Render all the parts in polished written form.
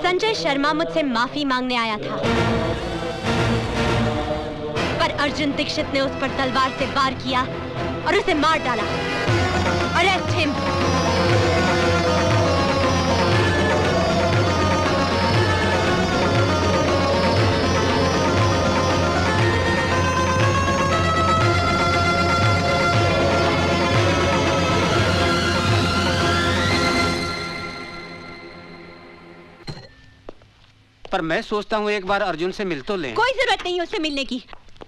संजय शर्मा मुझसे माफी मांगने आया था, पर अर्जुन दीक्षित ने उस पर तलवार से वार किया और उसे मार डाला। Arrest him. पर मैं सोचता हूँ एक बार अर्जुन से मिल तो लें। कोई जरूरत नहीं उससे मिलने की।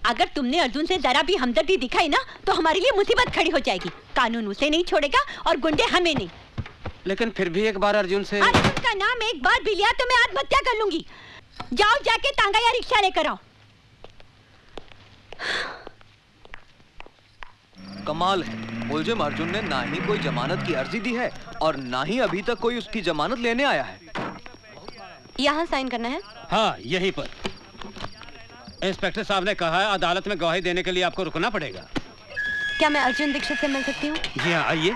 अगर तुमने अर्जुन से जरा भी हमदर्दी दिखाई ना तो हमारे लिए मुसीबत खड़ी हो जाएगी। कानून उसे नहीं छोड़ेगा और गुंडे हमें नहीं। लेकिन फिर भी एक बार अर्जुन से। अर्जुन का नाम एक बार भी लिया तो मैं आत्महत्या कर लूंगी। जाओ जाके तांगा या रिक्शा लेकर आओ। कमाल है, मुलजिम अर्जुन ने ना ही कोई जमानत की अर्जी दी है और ना ही अभी तक कोई उसकी जमानत लेने आया है। यहाँ साइन करना है? हाँ, यहीं पर। इंस्पेक्टर साहब ने कहा है अदालत में गवाही देने के लिए आपको रुकना पड़ेगा। क्या मैं अर्जुन दीक्षित से मिल सकती हूँ? जी हाँ, आइए।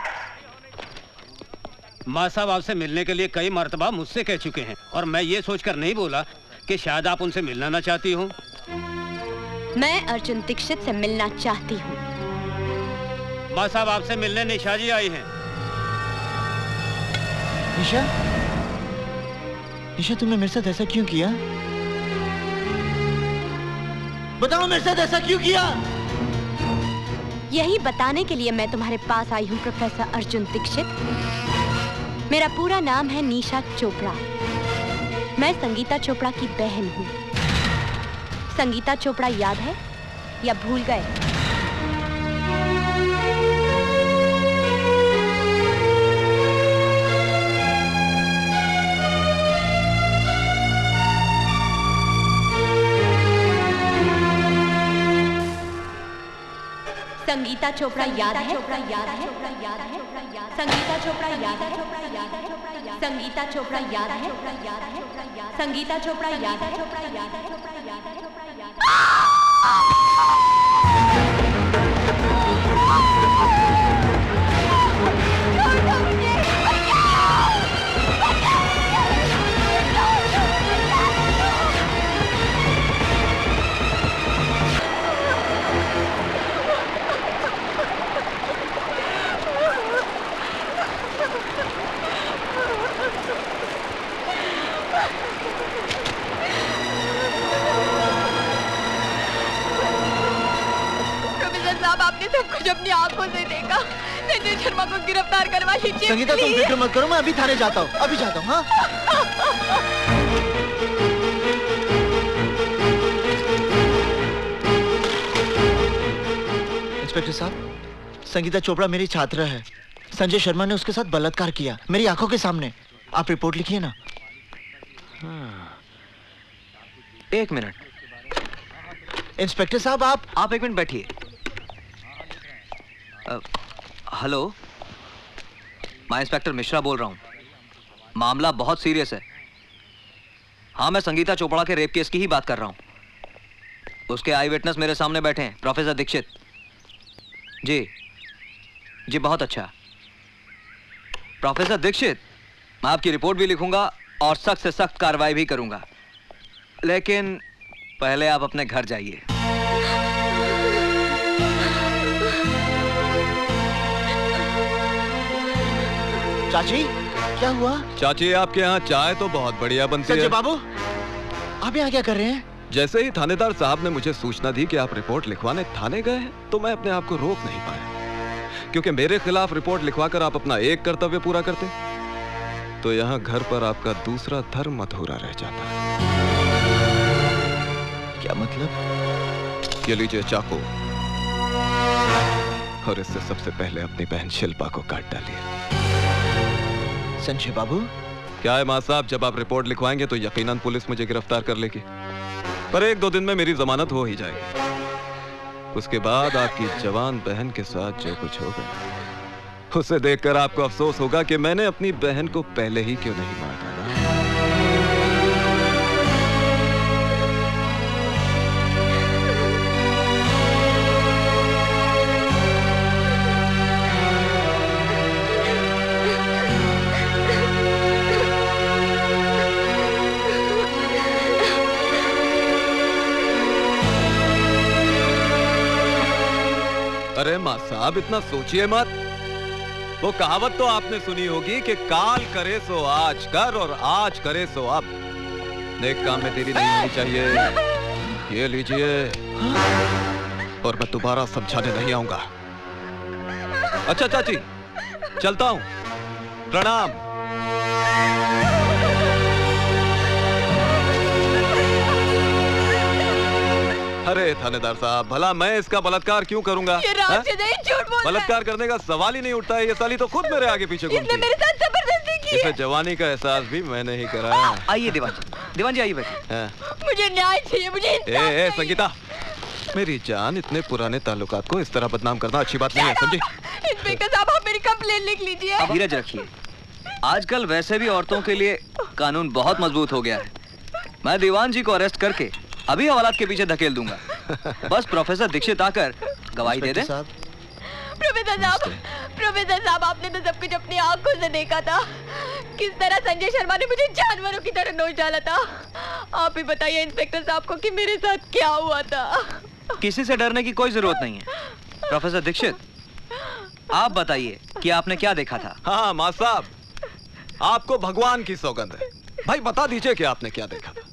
माँ साहब आपसे मिलने के लिए कई मर्तबा मुझसे कह चुके हैं और मैं ये सोचकर नहीं बोला कि शायद आप उनसे मिलना ना चाहती हूँ। मैं अर्जुन दीक्षित से मिलना चाहती हूँ। माँ साहब आपसे मिलने निशा जी आई हैं। निशा? निशा, तुमने मेरे साथ ऐसा क्यों किया? बताओ मेरे साथ ऐसा क्यों किया? यही बताने के लिए मैं तुम्हारे पास आई हूँ प्रोफेसर अर्जुन दीक्षित। मेरा पूरा नाम है निशा चोपड़ा। मैं संगीता चोपड़ा की बहन हूँ। संगीता चोपड़ा याद है या भूल गए? संगीता चोपड़ा याद है? संगीता चोपड़ा याद है? संगीता चोपड़ा याद है? संगीता चोपड़ा याद है? आपने सब कुछ अपनी आंखों से देखा। संजय शर्मा को गिरफ्तार करवा लीजिए संगीता तुम प्लीज। फिक्र मत करो, मैं अभी थाने जाता हूँ, अभी जाता हूँ। हाँ इंस्पेक्टर साहब, संगीता चोपड़ा मेरी छात्रा है। संजय शर्मा ने उसके साथ बलात्कार किया मेरी आंखों के सामने। आप रिपोर्ट लिखिए ना। एक मिनट इंस्पेक्टर साहब, आप एक मिनट बैठिए। हेलो, मैं इंस्पेक्टर मिश्रा बोल रहा हूँ। मामला बहुत सीरियस है। हाँ, मैं संगीता चोपड़ा के रेप केस की ही बात कर रहा हूँ। उसके आई विटनेस मेरे सामने बैठे हैं, प्रोफेसर दीक्षित। जी जी, बहुत अच्छा। प्रोफेसर दीक्षित, मैं आपकी रिपोर्ट भी लिखूंगा और सख्त से सख्त कार्रवाई भी करूंगा, लेकिन पहले आप अपने घर जाइए। चाची क्या हुआ? चाची, आपके यहाँ चाय तो बहुत बढ़िया बनती संजय है। बाबू, आप यहाँ क्या कर रहे हैं? जैसे ही थानेदार साहब ने मुझे सूचना दी कि आप रिपोर्ट लिखवाने थाने गए हैं, तो मैं अपने आप को रोक नहीं पाया, क्योंकि मेरे खिलाफ रिपोर्ट लिखवाकर आप अपना एक कर्तव्य पूरा करते तो यहाँ घर पर आपका दूसरा धर्म अधूरा रह जाता। क्या मतलब? ये लीजिए चाकू, और इससे सबसे पहले अपनी बहन शिल्पा को काट डालिए। संजय बाबू, क्या है मां साहब, जब आप रिपोर्ट लिखवाएंगे तो यकीनन पुलिस मुझे गिरफ्तार कर लेगी, पर 1-2 दिन में मेरी जमानत हो ही जाएगी। उसके बाद आपकी जवान बहन के साथ जो कुछ होगा, उसे देखकर आपको अफसोस होगा कि मैंने अपनी बहन को पहले ही क्यों नहीं मार डाला। अरे मां साहब, इतना सोचिए मत। वो कहावत तो आपने सुनी होगी कि काल करे सो आज कर और आज करे सो अब। नेक काम में देरी नहीं होनी चाहिए। ये लीजिए, और मैं दोबारा समझाने नहीं आऊंगा। अच्छा चाची, चलता हूं। प्रणाम। अरे थानेदार साहब, भला मैं इसका बलात्कार क्यों करूंगा? ये राशिद है, झूठ बोल रहा है। बलात्कार करने का सवाल ही नहीं उठता है। ये साली तो खुद मेरे आगे पीछे घूमती इसने है। मेरे साथ जबरदस्ती की इसे है। जवानी का एहसास भी मैंने ही कराया। आइए दीवान जी आइए बैठिए। हाँ। मुझे न्याय चाहिए, मुझे इंसाफ चाहिए। संगीता, मेरी जान, इतने पुराने ताल्लुकात को इस तरह बदनाम करना अच्छी बात नहीं है, समझी? इंस्पेक्टर साहब, आप मेरी कंप्लेन लिख लीजिए। धीरज रखिए। आजकल वैसे भी औरतों के लिए कानून बहुत मजबूत हो गया है। मैं दीवान जी को अरेस्ट करके अभी हवालात के पीछे धकेल दूंगा। बस प्रोफेसर दीक्षित आकर गवाही दे दे। प्रोफेसर साहब, आपने तो सब कुछ अपनी आंखों से देखा था। किस तरह संजय शर्मा ने मुझे जानवरों की तरह नोच डाला था। आप ही बताइए इंस्पेक्टर साहब को कि मेरे साथ क्या हुआ था। किसी से डरने की कोई जरूरत नहीं है। प्रोफेसर दीक्षित, आप बताइए कि आपने क्या देखा था। हाँ मां साहब, आपको भगवान की सौगंध है। भाई बता दीजिए कि आपने क्या देखा था।